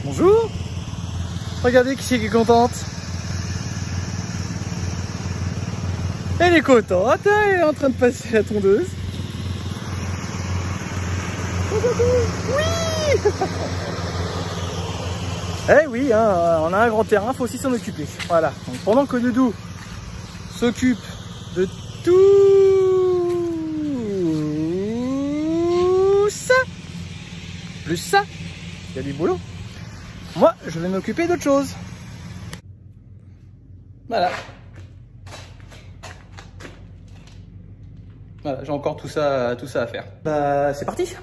Bonjour. Regardez qui c'est qui est contente. Elle est contente, elle est en train de passer la tondeuse. Oui. Eh oui, hein, on a un grand terrain, faut aussi s'en occuper. Voilà. Donc pendant que Doudou s'occupe de tout ça, plus ça, il y a du boulot. Moi, je vais m'occuper d'autre chose. Voilà. Voilà, j'ai encore tout ça à faire. Bah, c'est parti.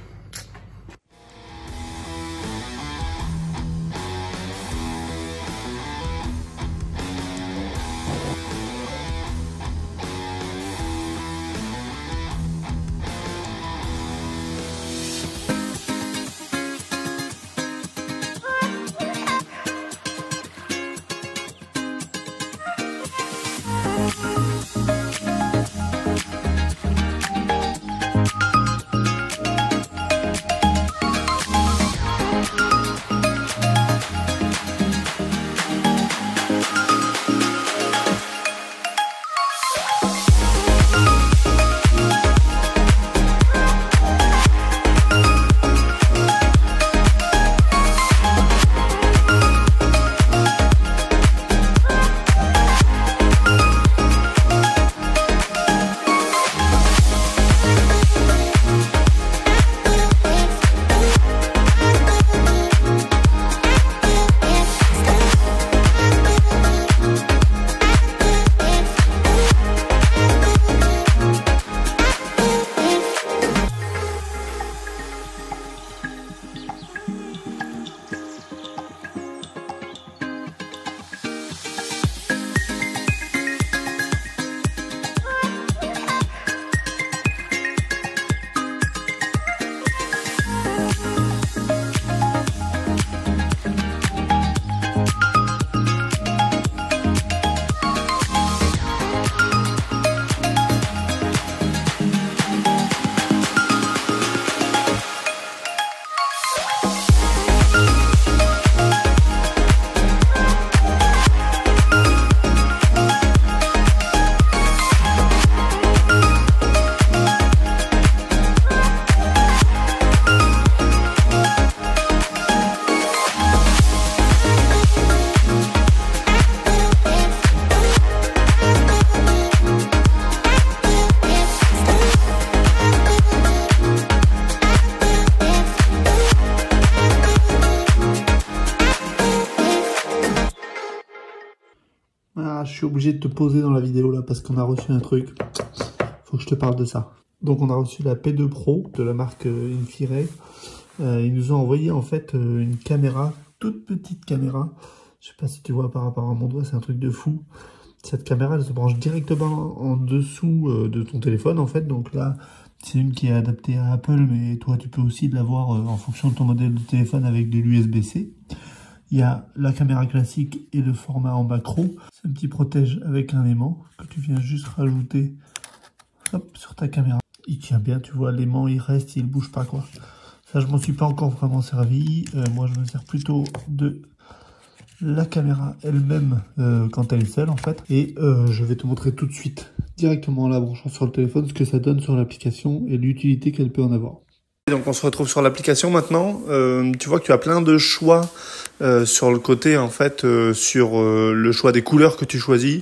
Ah, je suis obligé de te poser dans la vidéo là parce qu'on a reçu un truc. Faut que je te parle de ça. Donc on a reçu la P2 Pro de la marque Infrared. Ils nous ont envoyé en fait une caméra, toute petite caméra. Je sais pas si tu vois par rapport à mon doigt, c'est un truc de fou. Cette caméra elle se branche directement en dessous de ton téléphone en fait. Donc là c'est une qui est adaptée à Apple, mais toi tu peux aussi l'avoir en fonction de ton modèle de téléphone avec de l'USB-C. Il y a la caméra classique et le format en macro. C'est un petit protège avec un aimant que tu viens juste rajouter hop, sur ta caméra. Il tient bien, tu vois, l'aimant il reste, il bouge pas quoi. Ça je m'en suis pas encore vraiment servi. Moi je me sers plutôt de la caméra elle-même quand elle est seule en fait. Et je vais te montrer tout de suite, directement en la branchant sur le téléphone, ce que ça donne sur l'application et l'utilité qu'elle peut en avoir. Donc on se retrouve sur l'application maintenant. Tu vois que tu as plein de choix sur le côté en fait, sur le choix des couleurs que tu choisis.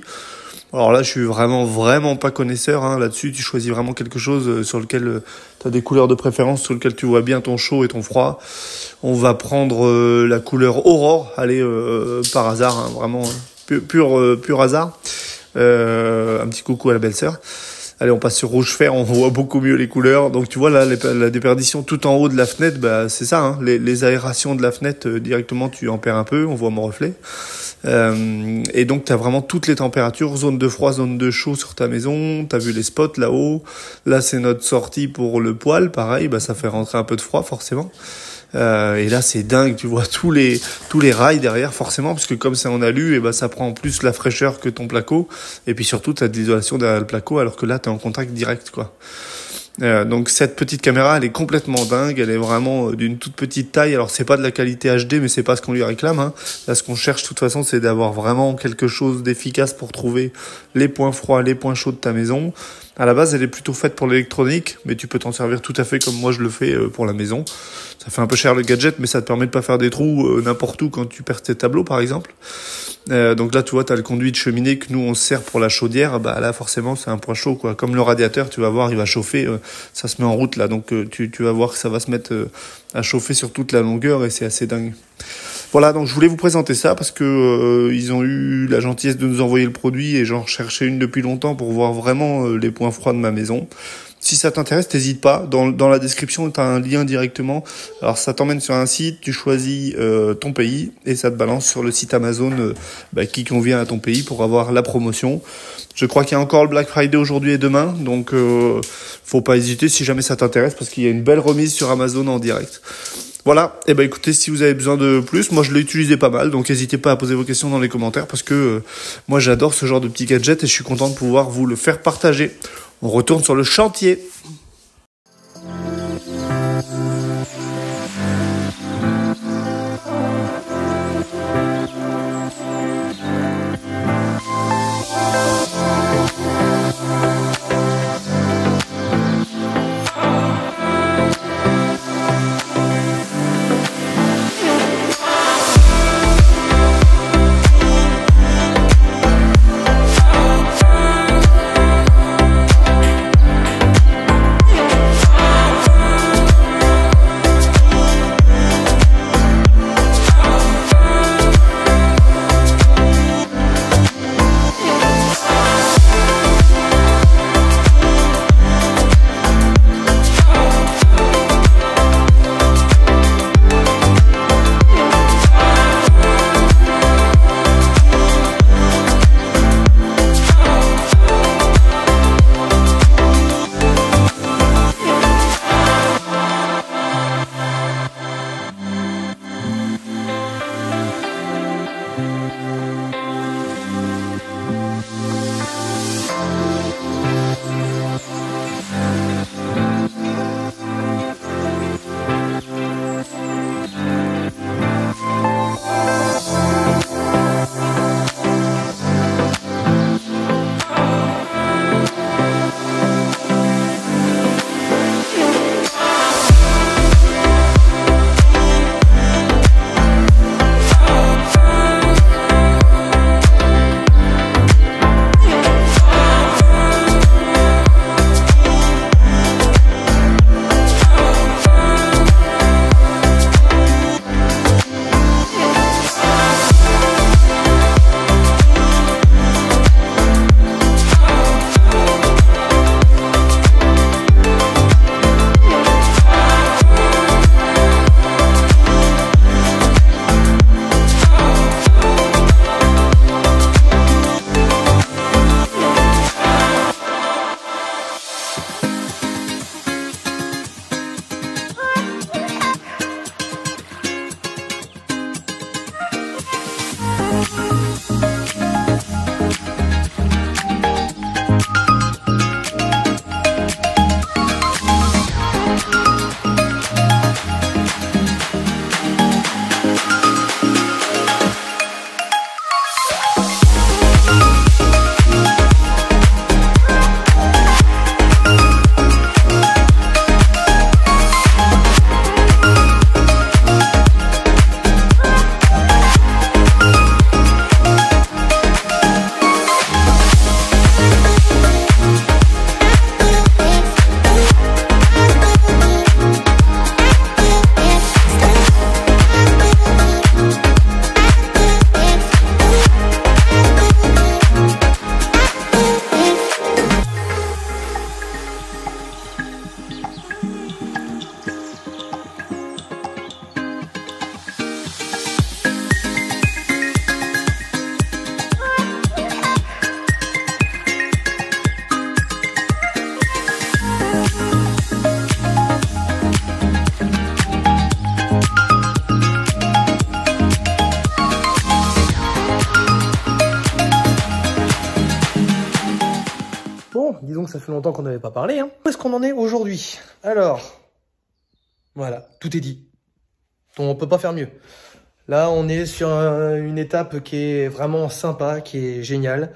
Alors là je suis vraiment pas connaisseur hein. Là-dessus tu choisis vraiment quelque chose sur lequel tu as des couleurs de préférence, sur lequel tu vois bien ton chaud et ton froid. On va prendre la couleur Aurore, allez par hasard, hein, vraiment pur hasard. Un petit coucou à la belle-sœur. Allez, on passe sur rouge fer, on voit beaucoup mieux les couleurs. Donc tu vois là, la déperdition tout en haut de la fenêtre, bah c'est ça, hein, les aérations de la fenêtre, directement tu en perds un peu, on voit mon reflet. Et donc tu as vraiment toutes les températures, zone de froid, zone de chaud sur ta maison. Tu as vu les spots là-haut. Là c'est notre sortie pour le poêle, pareil, bah ça fait rentrer un peu de froid forcément. Et là c'est dingue, tu vois tous les rails derrière forcément, parce que comme c'est en alu, et ben ça prend plus la fraîcheur que ton placo, et puis surtout t'as de l'isolation derrière le placo, alors que là t'es en contact direct quoi. Donc cette petite caméra, elle est complètement dingue, elle est vraiment d'une toute petite taille. Alors c'est pas de la qualité HD, mais c'est pas ce qu'on lui réclame, hein. Là, ce qu'on cherche de toute façon, c'est d'avoir vraiment quelque chose d'efficace pour trouver les points froids, les points chauds de ta maison. À la base, elle est plutôt faite pour l'électronique, mais tu peux t'en servir tout à fait comme moi je le fais pour la maison. Ça fait un peu cher le gadget, mais ça te permet de pas faire des trous n'importe où quand tu perds tes tableaux, par exemple. Donc là, tu vois, tu as le conduit de cheminée que nous, on sert pour la chaudière. Bah là, forcément, c'est un point chaud, quoi. Comme le radiateur, tu vas voir, il va chauffer. Ça se met en route, là. Donc, tu vas voir que ça va se mettre à chauffer sur toute la longueur et c'est assez dingue. Voilà, donc je voulais vous présenter ça parce que ils ont eu la gentillesse de nous envoyer le produit et j'en recherchais une depuis longtemps pour voir vraiment les points froids de ma maison. Si ça t'intéresse, t'hésites pas. Dans la description, tu as un lien directement. Alors, ça t'emmène sur un site, tu choisis ton pays et ça te balance sur le site Amazon qui convient à ton pays pour avoir la promotion. Je crois qu'il y a encore le Black Friday aujourd'hui et demain, donc faut pas hésiter si jamais ça t'intéresse parce qu'il y a une belle remise sur Amazon en direct. Voilà, et écoutez, si vous avez besoin de plus, moi je l'ai utilisé pas mal, donc n'hésitez pas à poser vos questions dans les commentaires parce que moi j'adore ce genre de petits gadgets et je suis content de pouvoir vous le faire partager. On retourne sur le chantier. donc ça fait longtemps qu'on n'avait pas parlé. Où est-ce qu'on en est aujourd'hui? Alors, voilà, tout est dit. On peut pas faire mieux. Là, on est sur une étape qui est vraiment sympa, qui est géniale.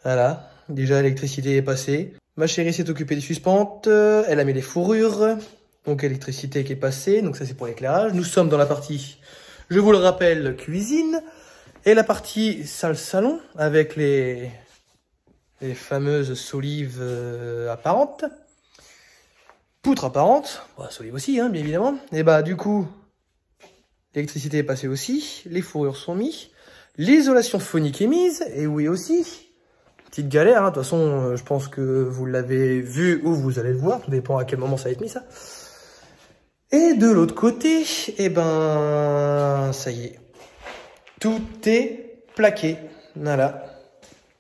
Voilà, déjà l'électricité est passée. Ma chérie s'est occupée des suspentes, elle a mis les fourrures. Donc électricité qui est passée, donc ça c'est pour l'éclairage. Nous sommes dans la partie, je vous le rappelle, cuisine. Et la partie salle-salon avec les fameuses solives apparentes. Poutres apparentes, bon, solives aussi, hein, bien évidemment. Et bah du coup, l'électricité est passée aussi, les fourrures sont mises, l'isolation phonique est mise, et oui aussi. Petite galère, hein. De toute façon, je pense que vous l'avez vu ou vous allez le voir, tout dépend à quel moment ça va être mis ça. Et de l'autre côté, eh ben, ça y est. Tout est plaqué. Voilà.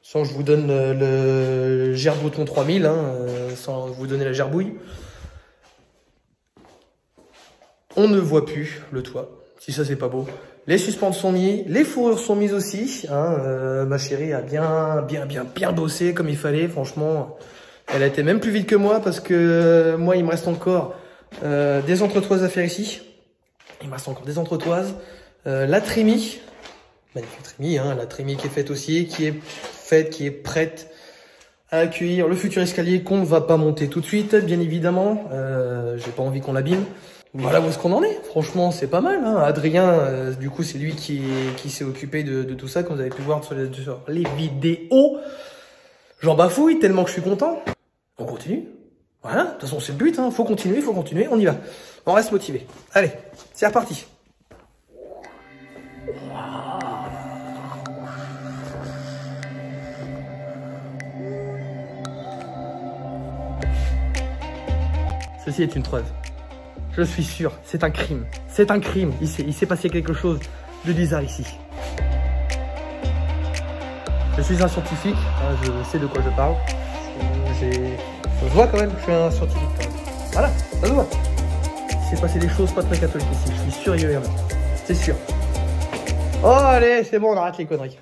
Sans que je vous donne le Gerbouton 3000, hein, sans vous donner la gerbouille. On ne voit plus le toit. Si ça, c'est pas beau. Les suspentes sont mises, les fourrures sont mises aussi. Hein, ma chérie a bien bossé comme il fallait. Franchement, elle a été même plus vite que moi parce que moi, il me reste encore des entretoises à faire ici. Il me reste encore des entretoises. La trémie. Magnifique trémie, hein, la trémie qui est faite aussi, qui est prête à accueillir le futur escalier qu'on ne va pas monter tout de suite, bien évidemment. J'ai pas envie qu'on l'abîme. Voilà où est-ce qu'on en est. Franchement, c'est pas mal. Hein. Adrien, du coup, c'est lui qui s'est occupé de tout ça, comme vous avez pu voir sur les vidéos. J'en bafouille tellement que je suis content. On continue. Voilà, de toute façon, c'est le but. Hein. Faut continuer, on y va. On reste motivé. Allez, c'est reparti. Ceci est une preuve. Je suis sûr, c'est un crime. C'est un crime. Il s'est passé quelque chose de bizarre ici. Je suis un scientifique, hein, je sais de quoi je parle. On se voit quand même que je suis un scientifique quand même. Voilà, ça se voit. Il s'est passé des choses pas très catholiques ici, je suis sûr il y a eu un. C'est sûr. Oh allez, c'est bon, on arrête les conneries.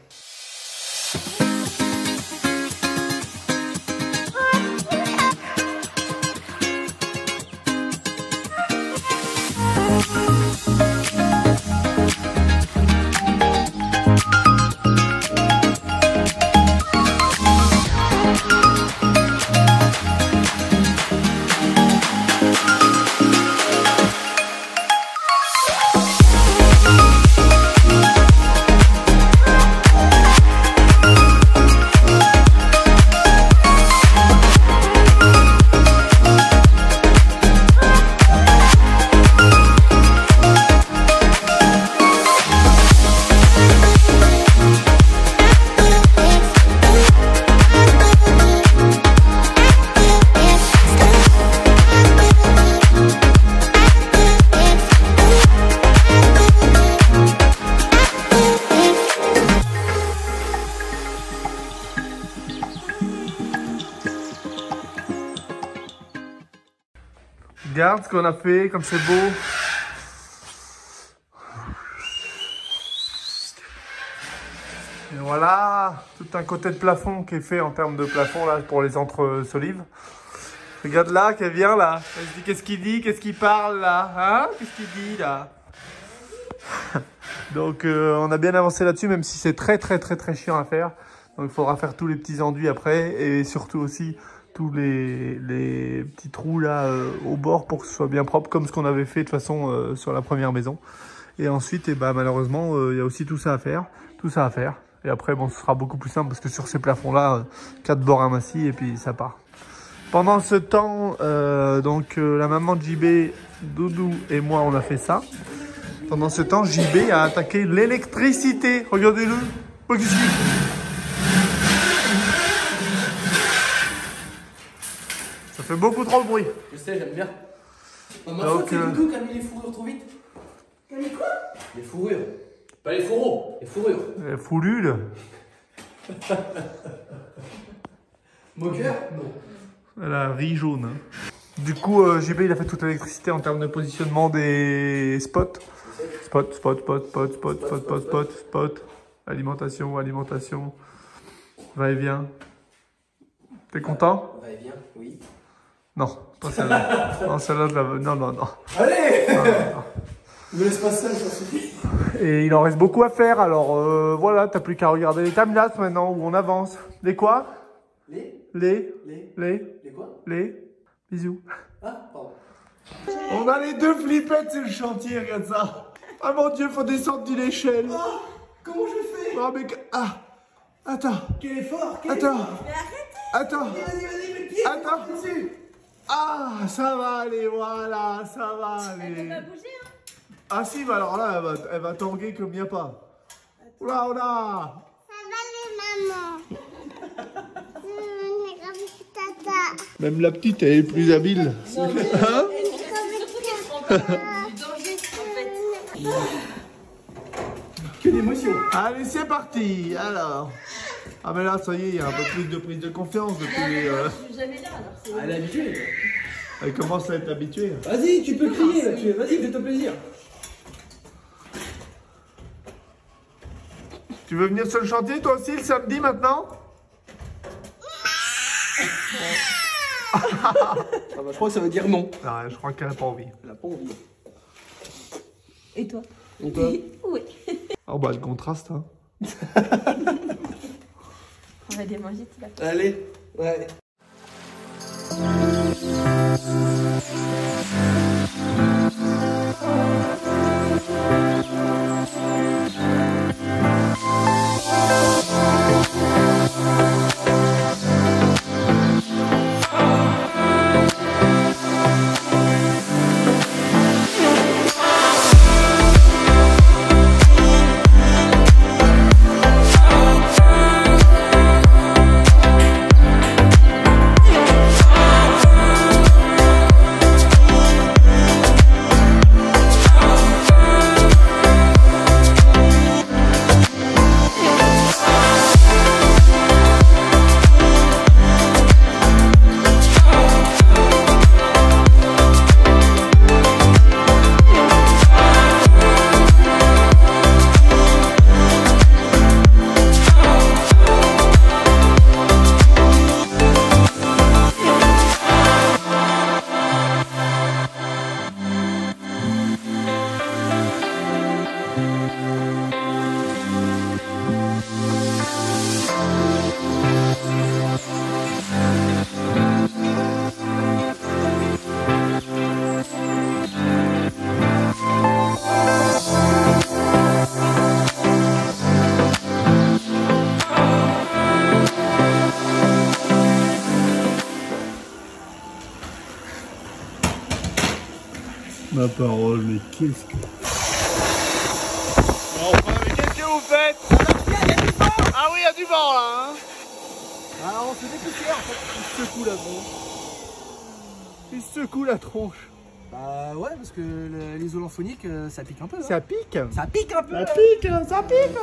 Regarde ce qu'on a fait, comme c'est beau. Et voilà, tout un côté de plafond qui est fait en termes de plafond là pour les entre-solives. Regarde là, qu'elle vient là. Qu'est-ce qu'il dit, qu'est-ce qu'il parle là, hein? Qu'est-ce qu'il dit là? Donc on a bien avancé là-dessus, même si c'est très chiant à faire. Donc il faudra faire tous les petits enduits après et surtout aussi tous les petits trous là au bord pour que ce soit bien propre comme ce qu'on avait fait de toute façon sur la première maison. Et ensuite, et bah, malheureusement, il y a aussi tout ça à faire. Et après, bon, ce sera beaucoup plus simple parce que sur ces plafonds-là, 4 bords amincis et puis ça part. Pendant ce temps, la maman de JB, Doudou et moi, on a fait ça. Pendant ce temps, JB a attaqué l'électricité. Regardez-le. Ça fait beaucoup trop de bruit. Je sais, j'aime bien. Ma faute, c'est Doudou qui a mis les fourrures trop vite. T'as mis quoi? Les fourrures. Pas les fourreaux, les fourrures. Les fourrures. Moqueur? Non. Elle a riz jaune. Du coup, JB, il a fait toute l'électricité en termes de positionnement des spots. Spot. Alimentation. Va et vient. T'es content? Ouais, viens, oui. Non, pas celle-là. Non, celle-là, non, non, non. Allez! Non, non. Ne me laisse pas seul, j'en supplie. Et il en reste beaucoup à faire, alors voilà, t'as plus qu'à regarder les timelapses maintenant où on avance. Les quoi? Les quoi? Bisous. Ah, pardon. On a les deux flippettes sur le chantier, regarde ça. Ah mon Dieu, faut descendre d'une échelle. Ah, comment je fais? Oh mais... Ah, attends. Quel effort? Attends. Attends. Vas-y, mets le pied. Attends. Dessus. Ah, ça va aller, voilà, ça va aller. Elle peut pas bouger, hein? Ah si, mais alors là, elle va tanguer comme il n'y a pas. Oula, oula. Ça va les mamans. Même la petite, elle est plus habile. Hein? Du danger, en fait. Que d'émotion. Allez, c'est parti. Alors. Ah mais là, ça y est, il y a un peu plus de prise de confiance depuis... Je suis jamais là, alors c'est... Elle est habituée. Elle commence à être habituée. Vas-y, tu peux crier là-dessus. Vas-y, fais-toi plaisir. Tu veux venir sur le chantier, toi aussi, le samedi, maintenant? Ah bah, je crois que ça veut dire non. Non, je crois qu'elle n'a pas envie. Elle a pas envie. Et toi? Et toi? Oui. Oh bah, le contraste, hein. On va démanger, tu vas. Allez, ouais. Ma parole, mais qu'est-ce que... Bon, mais qu'est-ce que vous faites? Ah oui, il y a du vent là, hein. Ah, on se dépoussière en fait. Il secoue la tronche. Il secoue la tronche. Bah ouais, parce que l'isolant phonique, ça pique un peu. Hein. Ça pique. Ça pique un peu. Ça pique, ça pique.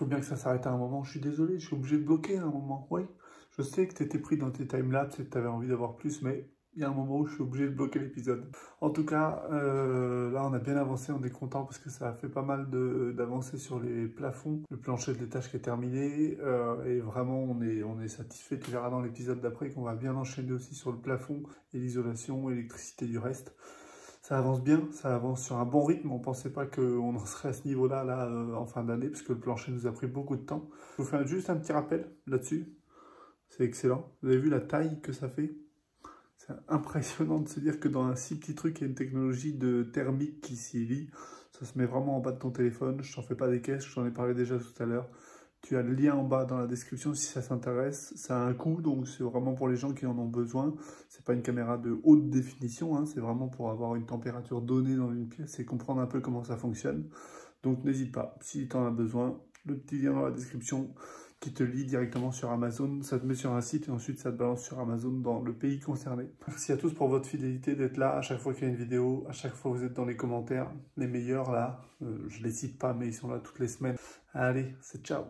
bien que ça s'arrête à un moment. Je suis désolé, je suis obligé de bloquer à un moment. Oui, je sais que tu étais pris dans tes timelapses et que tu avais envie d'avoir plus, mais il y a un moment où je suis obligé de bloquer l'épisode. En tout cas, là on a bien avancé, on est content parce que ça a fait pas mal d'avancer sur les plafonds. Le plancher de l'étage qui est terminé et vraiment on est satisfait. Tu verras dans l'épisode d'après qu'on va bien enchaîner aussi sur le plafond et l'isolation, l'électricité du reste. Ça avance bien, ça avance sur un bon rythme. On pensait pas qu'on en serait à ce niveau-là en fin d'année parce que le plancher nous a pris beaucoup de temps. Je vous fais juste un petit rappel là-dessus. C'est excellent. Vous avez vu la taille que ça fait? C'est impressionnant de se dire que dans un si petit truc, il y a une technologie de thermique qui s'y lie. Ça se met vraiment en bas de ton téléphone. Je t'en fais pas des caisses, j'en ai parlé déjà tout à l'heure. Tu as le lien en bas dans la description si ça s'intéresse. Ça a un coût, donc c'est vraiment pour les gens qui en ont besoin. C'est pas une caméra de haute définition, hein. C'est vraiment pour avoir une température donnée dans une pièce et comprendre un peu comment ça fonctionne. Donc n'hésite pas, si tu en as besoin, le petit lien dans la description qui te lie directement sur Amazon. Ça te met sur un site et ensuite ça te balance sur Amazon dans le pays concerné. Merci à tous pour votre fidélité, d'être là à chaque fois qu'il y a une vidéo, à chaque fois vous êtes dans les commentaires. Les meilleurs là, je les cite pas mais ils sont là toutes les semaines. Allez, c'est ciao.